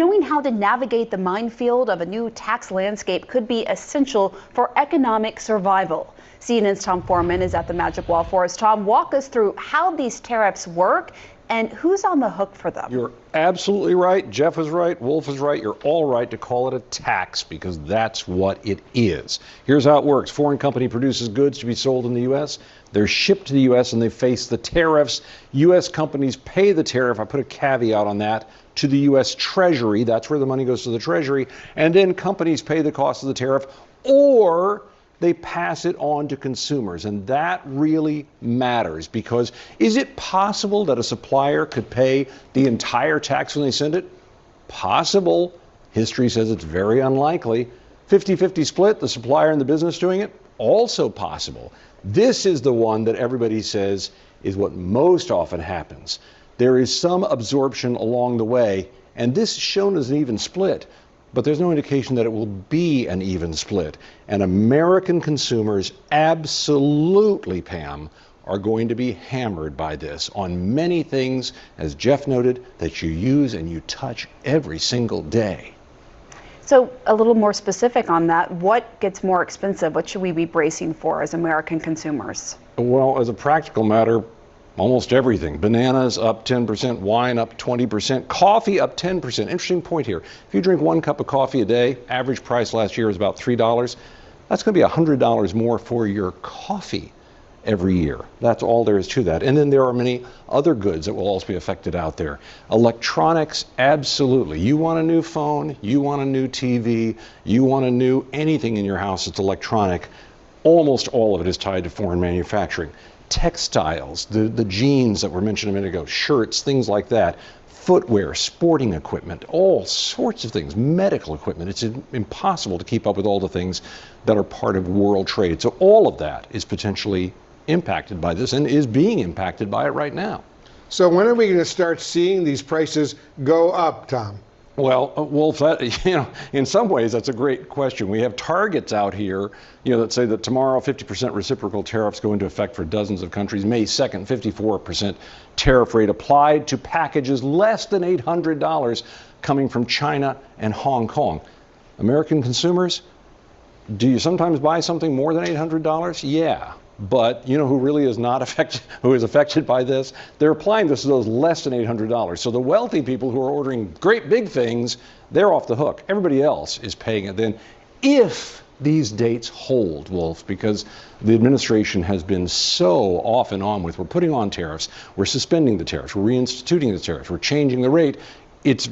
Knowing how to navigate the minefield of a new tax landscape could be essential for economic survival. CNN's Tom Foreman is at the Magic Wall for us. Tom, walk us through how these tariffs work and who's on the hook for them. You're absolutely right. Jeff is right. Wolf is right. You're all right to call it a tax because that's what it is. Here's how it works. Foreign company produces goods to be sold in the U.S. They're shipped to the U.S. and they face the tariffs. U.S. companies pay the tariff. I put a caveat on that, to the U.S. Treasury. That's where the money goes, to the Treasury. And then companies pay the cost of the tariff, or they pass it on to consumers. And that really matters, because is it possible that a supplier could pay the entire tax when they send it? Possible. History says it's very unlikely. 50-50 split, the supplier and the business doing it? Also possible. This is the one that everybody says is what most often happens. There is some absorption along the way, and this is shown as an even split. But there's no indication that it will be an even split. And American consumers absolutely, Pam, are going to be hammered by this on many things, as Jeff noted, that you use and you touch every single day. So a little more specific on that, what gets more expensive? What should we be bracing for as American consumers? Well, as a practical matter, almost everything. Bananas up 10%, wine up 20%, coffee up 10%. Interesting point here. If you drink 1 cup of coffee a day, average price last year was about $3. That's going to be $100 more for your coffee every year. That's all there is to that. And then there are many other goods that will also be affected out there. Electronics, absolutely. You want a new phone, you want a new TV, you want a new anything in your house that's electronic. Almost all of it is tied to foreign manufacturing. Textiles, the jeans that were mentioned a minute ago, shirts, things like that, footwear, sporting equipment, all sorts of things, medical equipment. It's impossible to keep up with all the things that are part of world trade. So all of that is potentially impacted by this and is being impacted by it right now. So when are we going to start seeing these prices go up, Tom? Well, Wolf, that, in some ways, that's a great question. We have targets out here, that say that tomorrow 50% reciprocal tariffs go into effect for dozens of countries. May 2nd, 54% tariff rate applied to packages less than $800 coming from China and Hong Kong. American consumers, do you sometimes buy something more than $800? Yeah. But you know who really is not affected, who is affected by this? They're applying this to those less than $800. So the wealthy people who are ordering great big things, they're off the hook. Everybody else is paying it then, if these dates hold, Wolf, because the administration has been so off and on with, we're putting on tariffs, we're suspending the tariffs, we're reinstituting the tariffs, we're changing the rate. It's